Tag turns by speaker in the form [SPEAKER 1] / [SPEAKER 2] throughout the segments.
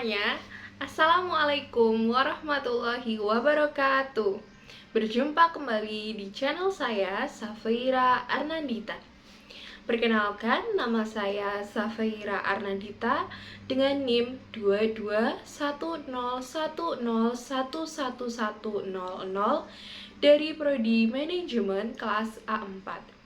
[SPEAKER 1] semuanya, Assalamualaikum warahmatullahi wabarakatuh. Berjumpa kembali di channel saya, Safaira Arnandita. Perkenalkan, nama saya Safaira Arnandita dengan NIM 221010111100 dari Prodi Manajemen kelas A4.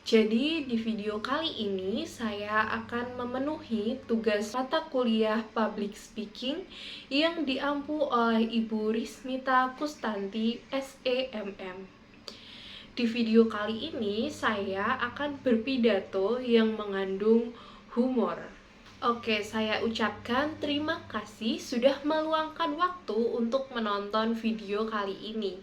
[SPEAKER 1] Jadi di video kali ini saya akan memenuhi tugas mata kuliah Public Speaking yang diampu oleh Ibu Rismita Kustanti, SEMM. Di video kali ini saya akan berpidato yang mengandung humor. Oke, saya ucapkan terima kasih sudah meluangkan waktu untuk menonton video kali ini.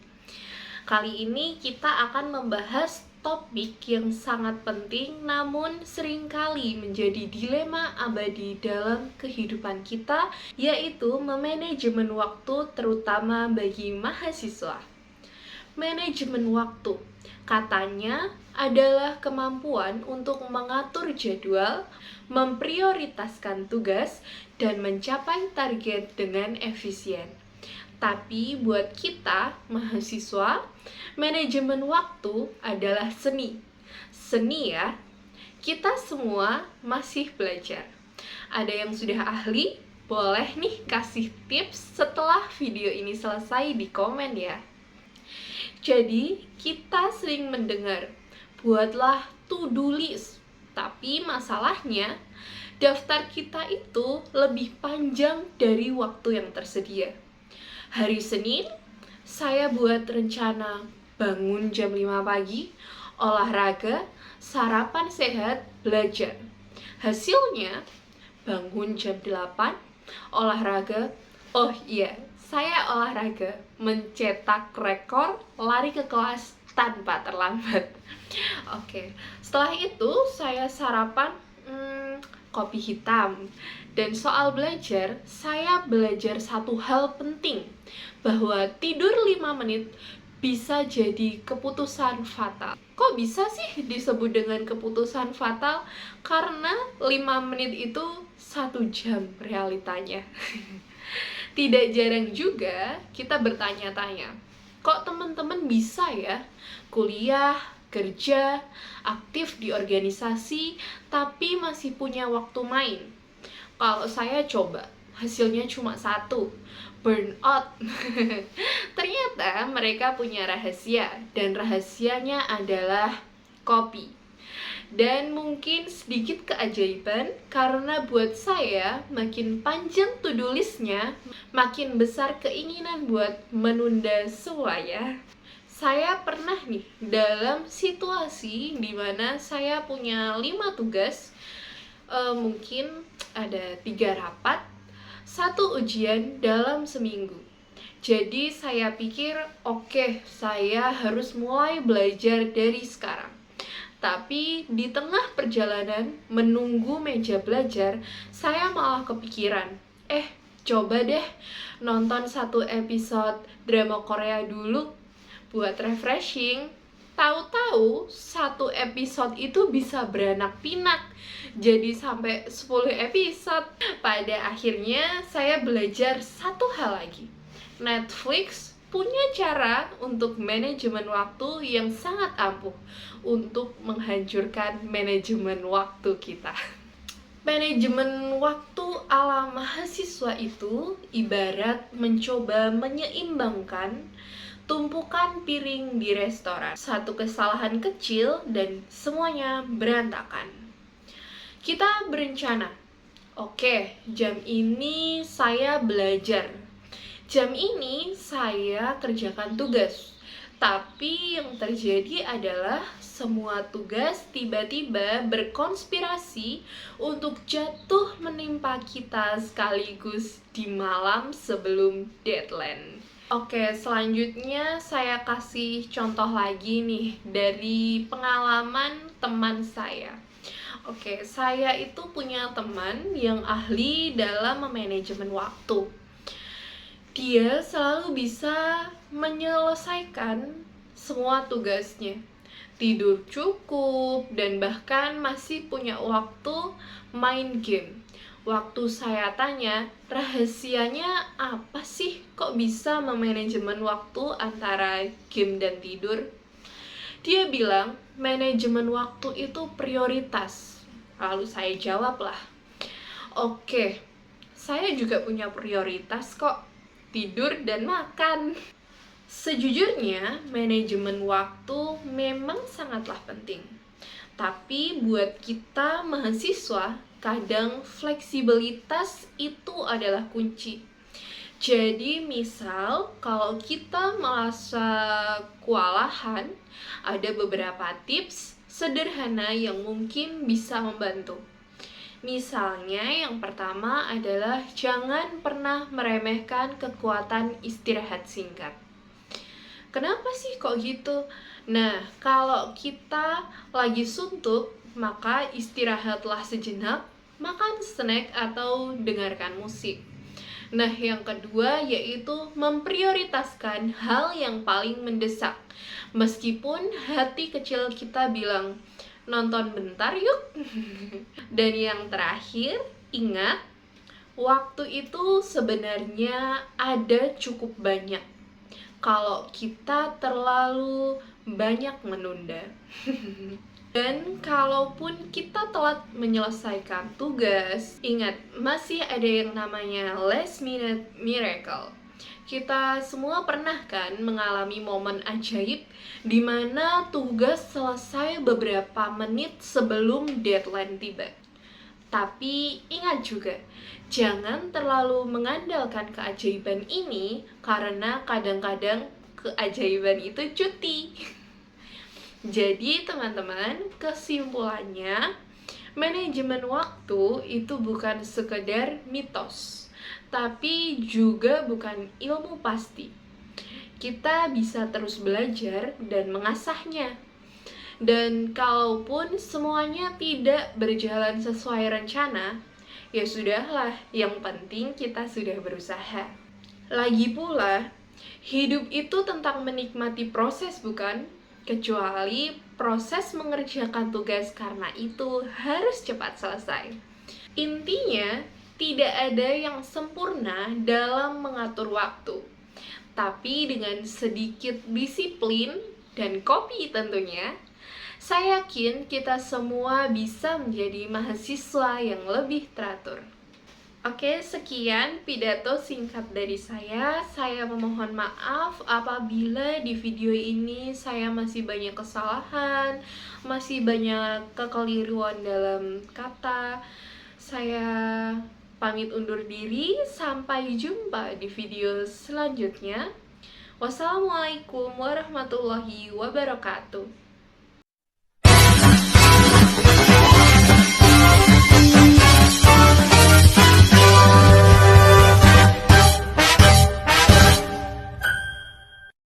[SPEAKER 1] Kali ini kita akan membahas topik yang sangat penting namun seringkali menjadi dilema abadi dalam kehidupan kita, yaitu memanajemen waktu terutama bagi mahasiswa. Manajemen waktu katanya adalah kemampuan untuk mengatur jadwal, memprioritaskan tugas, dan mencapai target dengan efisien. Tapi buat kita, mahasiswa, manajemen waktu adalah seni. Seni ya, kita semua masih belajar. Ada yang sudah ahli? Boleh nih kasih tips setelah video ini selesai di komen ya. Jadi, kita sering mendengar, buatlah to-do list. Tapi masalahnya, daftar kita itu lebih panjang dari waktu yang tersedia. Hari Senin, saya buat rencana bangun jam 5 pagi, olahraga, sarapan sehat, belajar. Hasilnya, bangun jam 8, olahraga, oh iya, saya olahraga, mencetak rekor, lari ke kelas tanpa terlambat. Oke, setelah itu saya sarapan kopi hitam. Dan soal belajar, saya belajar satu hal penting, bahwa tidur 5 menit bisa jadi keputusan fatal. Kok bisa sih disebut dengan keputusan fatal? Karena 5 menit itu 1 jam realitanya. Tidak jarang juga kita bertanya-tanya, kok teman-teman bisa ya kuliah, kerja, aktif di organisasi, tapi masih punya waktu main? Kalau saya coba, hasilnya cuma 1, burnout. Ternyata mereka punya rahasia, dan rahasianya adalah kopi. Dan mungkin sedikit keajaiban, karena buat saya makin panjang to-do list-nya, makin besar keinginan buat menunda semuanya. Saya pernah nih dalam situasi dimana saya punya 5 tugas, mungkin ada 3 rapat, 1 ujian dalam seminggu. Jadi saya pikir, oke, saya harus mulai belajar dari sekarang. Tapi di tengah perjalanan menunggu meja belajar, saya malah kepikiran, coba deh nonton 1 episode drama Korea dulu buat refreshing. Tahu-tahu 1 episode itu bisa beranak pinak jadi sampai 10 episode. Pada akhirnya saya belajar satu hal lagi. Netflix punya cara untuk manajemen waktu yang sangat ampuh untuk menghancurkan manajemen waktu kita. Manajemen waktu ala mahasiswa itu ibarat mencoba menyeimbangkan tumpukan piring di restoran. 1 kesalahan kecil dan semuanya berantakan. Kita berencana, oke, jam ini saya belajar, jam ini saya kerjakan tugas. Tapi yang terjadi adalah semua tugas tiba-tiba berkonspirasi untuk jatuh menimpa kita sekaligus di malam sebelum deadline. Oke, selanjutnya saya kasih contoh lagi nih dari pengalaman teman saya. Oke, saya itu punya teman yang ahli dalam memanajemen waktu. Dia selalu bisa menyelesaikan semua tugasnya, tidur cukup, dan bahkan masih punya waktu main game. Waktu saya tanya, rahasianya apa sih kok bisa memanajemen waktu antara game dan tidur? Dia bilang, manajemen waktu itu prioritas. Lalu saya jawab lah, oke, saya juga punya prioritas kok, tidur dan makan. Sejujurnya, manajemen waktu memang sangatlah penting. Tapi buat kita mahasiswa, kadang fleksibilitas itu adalah kunci. Jadi misal kalau kita merasa kewalahan, ada beberapa tips sederhana yang mungkin bisa membantu. Misalnya yang pertama adalah jangan pernah meremehkan kekuatan istirahat singkat. Kenapa sih kok gitu? Nah, kalau kita lagi suntuk, maka istirahatlah sejenak, makan snack atau dengarkan musik. Nah, yang kedua yaitu memprioritaskan hal yang paling mendesak. Meskipun hati kecil kita bilang, nonton bentar yuk. Dan yang terakhir, ingat, waktu itu sebenarnya ada cukup banyak kalau kita terlalu banyak menunda. Dan kalaupun kita telat menyelesaikan tugas, ingat, masih ada yang namanya last minute miracle. Kita semua pernah kan mengalami momen ajaib di mana tugas selesai beberapa menit sebelum deadline tiba. Tapi ingat juga, jangan terlalu mengandalkan keajaiban ini karena kadang-kadang keajaiban itu cuti. Jadi teman-teman, kesimpulannya, manajemen waktu itu bukan sekedar mitos, tapi juga bukan ilmu pasti. Kita bisa terus belajar dan mengasahnya. Dan kalaupun semuanya tidak berjalan sesuai rencana, ya sudahlah, yang penting kita sudah berusaha. Lagi pula, hidup itu tentang menikmati proses, bukan? Kecuali proses mengerjakan tugas karena itu harus cepat selesai. Intinya, tidak ada yang sempurna dalam mengatur waktu. Tapi dengan sedikit disiplin dan kopi tentunya, saya yakin kita semua bisa menjadi mahasiswa yang lebih teratur. Oke, sekian pidato singkat dari saya. Saya memohon maaf apabila di video ini saya masih banyak kesalahan, masih banyak kekeliruan dalam kata. Saya pamit undur diri, sampai jumpa di video selanjutnya. Wassalamualaikum warahmatullahi wabarakatuh.